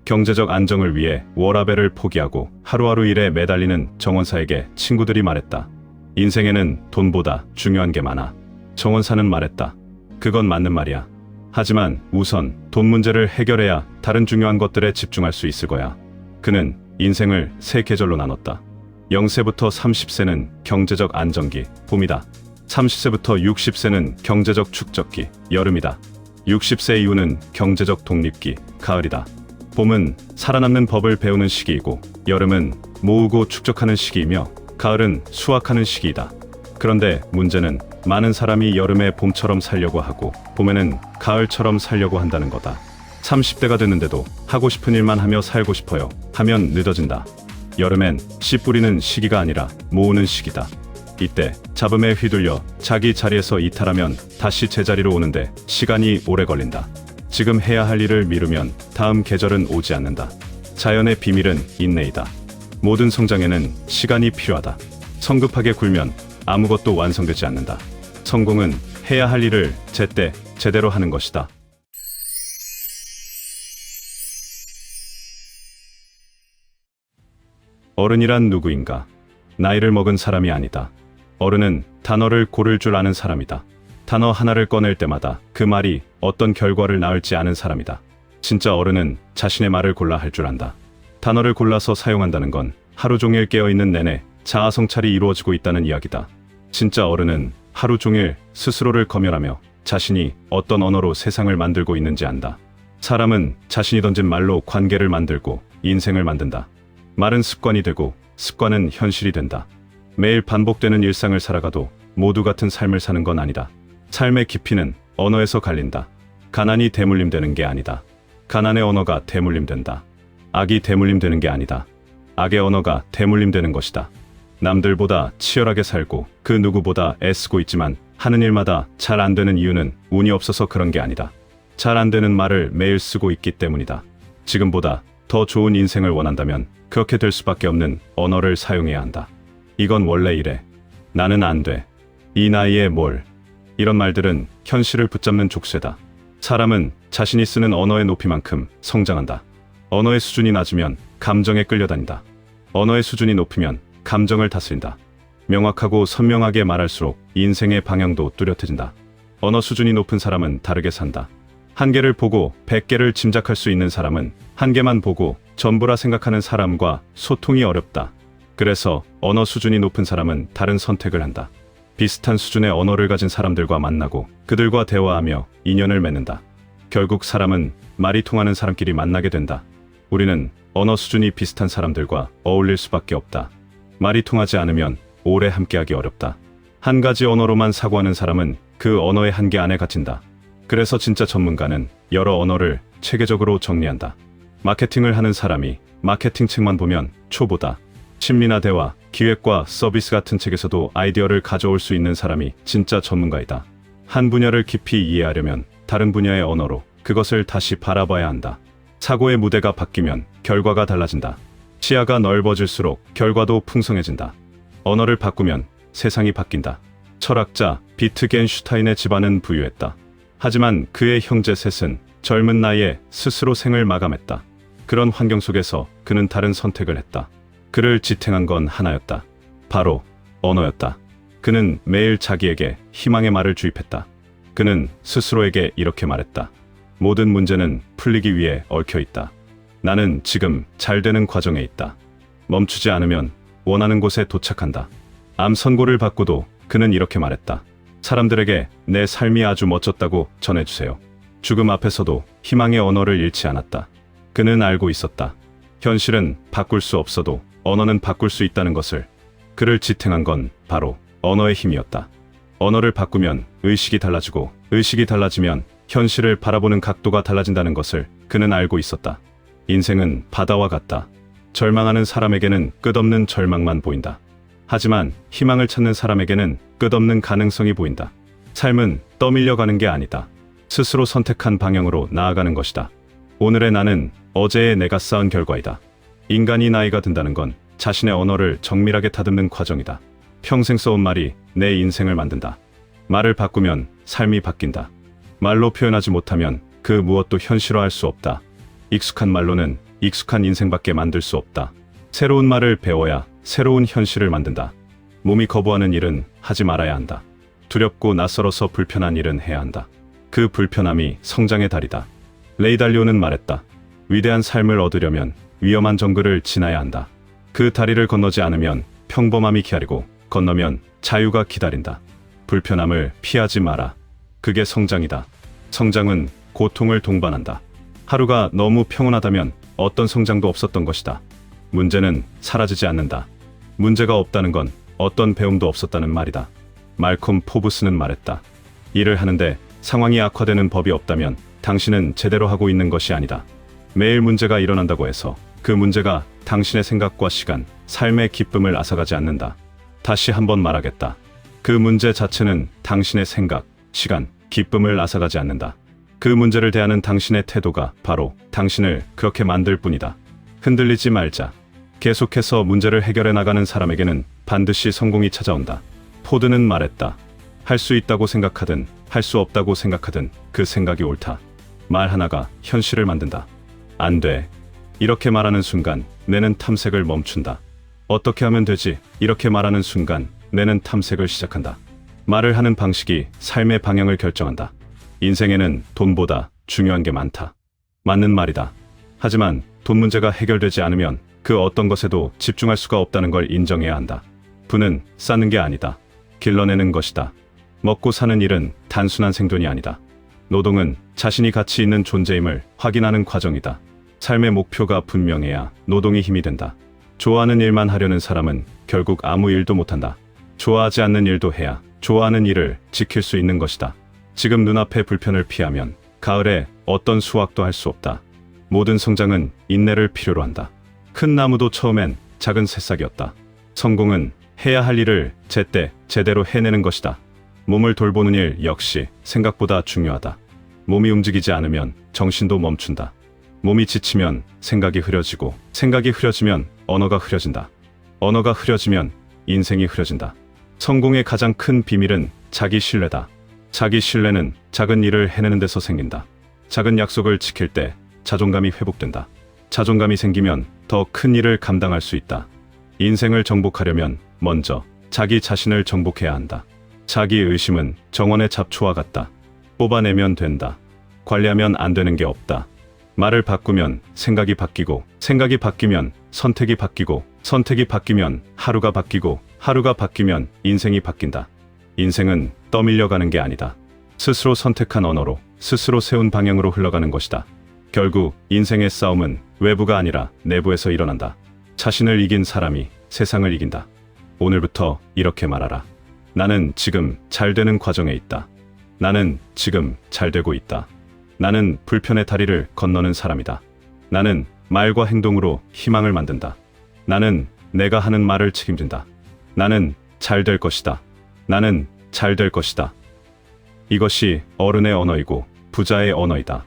경제적 안정을 위해 워라밸을 포기하고 하루하루 일에 매달리는 정원사에게 친구들이 말했다. 인생에는 돈보다 중요한 게 많아. 정원사는 말했다. 그건 맞는 말이야. 하지만 우선 돈 문제를 해결해야 다른 중요한 것들에 집중할 수 있을 거야. 그는 인생을 세 계절로 나눴다. 0세부터 30세는 경제적 안정기, 봄이다. 30세부터 60세는 경제적 축적기, 여름이다. 60세 이후는 경제적 독립기, 가을이다. 봄은 살아남는 법을 배우는 시기이고, 여름은 모으고 축적하는 시기이며, 가을은 수확하는 시기이다. 그런데 문제는 많은 사람이 여름에 봄처럼 살려고 하고, 봄에는 가을처럼 살려고 한다는 거다. 30대가 됐는데도 하고 싶은 일만 하며 살고 싶어요 하면 늦어진다. 여름엔 씨 뿌리는 시기가 아니라 모으는 시기다. 이때 잡음에 휘둘려 자기 자리에서 이탈하면 다시 제자리로 오는데 시간이 오래 걸린다. 지금 해야 할 일을 미루면 다음 계절은 오지 않는다. 자연의 비밀은 인내이다. 모든 성장에는 시간이 필요하다. 성급하게 굴면 아무것도 완성되지 않는다. 성공은 해야 할 일을 제때 제대로 하는 것이다. 어른이란 누구인가? 나이를 먹은 사람이 아니다. 어른은 단어를 고를 줄 아는 사람이다. 단어 하나를 꺼낼 때마다 그 말이 어떤 결과를 낳을지 아는 사람이다. 진짜 어른은 자신의 말을 골라 할 줄 안다. 단어를 골라서 사용한다는 건 하루 종일 깨어있는 내내 자아 성찰이 이루어지고 있다는 이야기다. 진짜 어른은 하루 종일 스스로를 검열하며 자신이 어떤 언어로 세상을 만들고 있는지 안다. 사람은 자신이 던진 말로 관계를 만들고 인생을 만든다. 말은 습관이 되고 습관은 현실이 된다. 매일 반복되는 일상을 살아가도 모두 같은 삶을 사는 건 아니다. 삶의 깊이는 언어에서 갈린다. 가난이 대물림되는 게 아니다. 가난의 언어가 대물림된다. 악이 대물림되는 게 아니다. 악의 언어가 대물림되는 것이다. 남들보다 치열하게 살고 그 누구보다 애쓰고 있지만 하는 일마다 잘 안 되는 이유는 운이 없어서 그런 게 아니다. 잘 안 되는 말을 매일 쓰고 있기 때문이다. 지금보다 더 좋은 인생을 원한다면 그렇게 될 수밖에 없는 언어를 사용해야 한다. 이건 원래 이래. 나는 안 돼. 이 나이에 뭘. 이런 말들은 현실을 붙잡는 족쇄다. 사람은 자신이 쓰는 언어의 높이만큼 성장한다. 언어의 수준이 낮으면 감정에 끌려다닌다. 언어의 수준이 높으면 감정을 다스린다. 명확하고 선명하게 말할수록 인생의 방향도 뚜렷해진다. 언어 수준이 높은 사람은 다르게 산다. 한 개를 보고 100개를 짐작할 수 있는 사람은 한 개만 보고 전부라 생각하는 사람과 소통이 어렵다. 그래서 언어 수준이 높은 사람은 다른 선택을 한다. 비슷한 수준의 언어를 가진 사람들과 만나고 그들과 대화하며 인연을 맺는다. 결국 사람은 말이 통하는 사람끼리 만나게 된다. 우리는 언어 수준이 비슷한 사람들과 어울릴 수밖에 없다. 말이 통하지 않으면 오래 함께하기 어렵다. 한 가지 언어로만 사고하는 사람은 그 언어의 한계 안에 갇힌다. 그래서 진짜 전문가는 여러 언어를 체계적으로 정리한다. 마케팅을 하는 사람이 마케팅 책만 보면 초보다. 심리나 대화, 기획과 서비스 같은 책에서도 아이디어를 가져올 수 있는 사람이 진짜 전문가이다. 한 분야를 깊이 이해하려면 다른 분야의 언어로 그것을 다시 바라봐야 한다. 사고의 무대가 바뀌면 결과가 달라진다. 시야가 넓어질수록 결과도 풍성해진다. 언어를 바꾸면 세상이 바뀐다. 철학자 비트겐슈타인의 집안은 부유했다. 하지만 그의 형제 셋은 젊은 나이에 스스로 생을 마감했다. 그런 환경 속에서 그는 다른 선택을 했다. 그를 지탱한 건 하나였다. 바로 언어였다. 그는 매일 자기에게 희망의 말을 주입했다. 그는 스스로에게 이렇게 말했다. 모든 문제는 풀리기 위해 얽혀있다. 나는 지금 잘 되는 과정에 있다. 멈추지 않으면 원하는 곳에 도착한다. 암 선고를 받고도 그는 이렇게 말했다. 사람들에게 내 삶이 아주 멋졌다고 전해주세요. 죽음 앞에서도 희망의 언어를 잃지 않았다. 그는 알고 있었다. 현실은 바꿀 수 없어도 언어는 바꿀 수 있다는 것을. 그를 지탱한 건 바로 언어의 힘이었다. 언어를 바꾸면 의식이 달라지고 의식이 달라지면 현실을 바라보는 각도가 달라진다는 것을 그는 알고 있었다. 인생은 바다와 같다. 절망하는 사람에게는 끝없는 절망만 보인다. 하지만 희망을 찾는 사람에게는 끝없는 가능성이 보인다. 삶은 떠밀려가는 게 아니다. 스스로 선택한 방향으로 나아가는 것이다. 오늘의 나는 어제의 내가 쌓은 결과이다. 인간이 나이가 든다는 건 자신의 언어를 정밀하게 다듬는 과정이다. 평생 써온 말이 내 인생을 만든다. 말을 바꾸면 삶이 바뀐다. 말로 표현하지 못하면 그 무엇도 현실화할 수 없다. 익숙한 말로는 익숙한 인생밖에 만들 수 없다. 새로운 말을 배워야 새로운 현실을 만든다. 몸이 거부하는 일은 하지 말아야 한다. 두렵고 낯설어서 불편한 일은 해야 한다. 그 불편함이 성장의 달이다. 레이 달리오는 말했다. 위대한 삶을 얻으려면 위험한 정글을 지나야 한다. 그 다리를 건너지 않으면 평범함이 기다리고 건너면 자유가 기다린다. 불편함을 피하지 마라. 그게 성장이다. 성장은 고통을 동반한다. 하루가 너무 평온하다면 어떤 성장도 없었던 것이다. 문제는 사라지지 않는다. 문제가 없다는 건 어떤 배움도 없었다는 말이다. 말콤 포브스는 말했다. 일을 하는데 상황이 악화되는 법이 없다면 당신은 제대로 하고 있는 것이 아니다. 매일 문제가 일어난다고 해서 그 문제가 당신의 생각과 시간, 삶의 기쁨을 앗아가지 않는다. 다시 한번 말하겠다. 그 문제 자체는 당신의 생각, 시간, 기쁨을 앗아가지 않는다. 그 문제를 대하는 당신의 태도가 바로 당신을 그렇게 만들 뿐이다. 흔들리지 말자. 계속해서 문제를 해결해 나가는 사람에게는 반드시 성공이 찾아온다. 포드는 말했다. 할 수 있다고 생각하든 할 수 없다고 생각하든 그 생각이 옳다. 말 하나가 현실을 만든다. 안 돼. 이렇게 말하는 순간 뇌는 탐색을 멈춘다. 어떻게 하면 되지? 이렇게 말하는 순간 뇌는 탐색을 시작한다. 말을 하는 방식이 삶의 방향을 결정한다. 인생에는 돈보다 중요한 게 많다. 맞는 말이다. 하지만 돈 문제가 해결되지 않으면 그 어떤 것에도 집중할 수가 없다는 걸 인정해야 한다. 부는 쌓는 게 아니다. 길러내는 것이다. 먹고 사는 일은 단순한 생존이 아니다. 노동은 자신이 가치 있는 존재임을 확인하는 과정이다. 삶의 목표가 분명해야 노동이 힘이 된다. 좋아하는 일만 하려는 사람은 결국 아무 일도 못한다. 좋아하지 않는 일도 해야 좋아하는 일을 지킬 수 있는 것이다. 지금 눈앞의 불편을 피하면 가을에 어떤 수확도 할 수 없다. 모든 성장은 인내를 필요로 한다. 큰 나무도 처음엔 작은 새싹이었다. 성공은 해야 할 일을 제때 제대로 해내는 것이다. 몸을 돌보는 일 역시 생각보다 중요하다. 몸이 움직이지 않으면 정신도 멈춘다. 몸이 지치면 생각이 흐려지고 생각이 흐려지면 언어가 흐려진다. 언어가 흐려지면 인생이 흐려진다. 성공의 가장 큰 비밀은 자기 신뢰다. 자기 신뢰는 작은 일을 해내는 데서 생긴다. 작은 약속을 지킬 때 자존감이 회복된다. 자존감이 생기면 더 큰 일을 감당할 수 있다. 인생을 정복하려면 먼저 자기 자신을 정복해야 한다. 자기 의심은 정원의 잡초와 같다. 뽑아내면 된다. 관리하면 안 되는 게 없다. 말을 바꾸면 생각이 바뀌고, 생각이 바뀌면 선택이 바뀌고, 선택이 바뀌면 하루가 바뀌고, 하루가 바뀌면 인생이 바뀐다. 인생은 떠밀려가는 게 아니다. 스스로 선택한 언어로, 스스로 세운 방향으로 흘러가는 것이다. 결국 인생의 싸움은 외부가 아니라 내부에서 일어난다. 자신을 이긴 사람이 세상을 이긴다. 오늘부터 이렇게 말하라. 나는 지금 잘 되는 과정에 있다. 나는 지금 잘 되고 있다. 나는 불편의 다리를 건너는 사람이다. 나는 말과 행동으로 희망을 만든다. 나는 내가 하는 말을 책임진다. 나는 잘 될 것이다. 나는 잘 될 것이다. 이것이 어른의 언어이고 부자의 언어이다.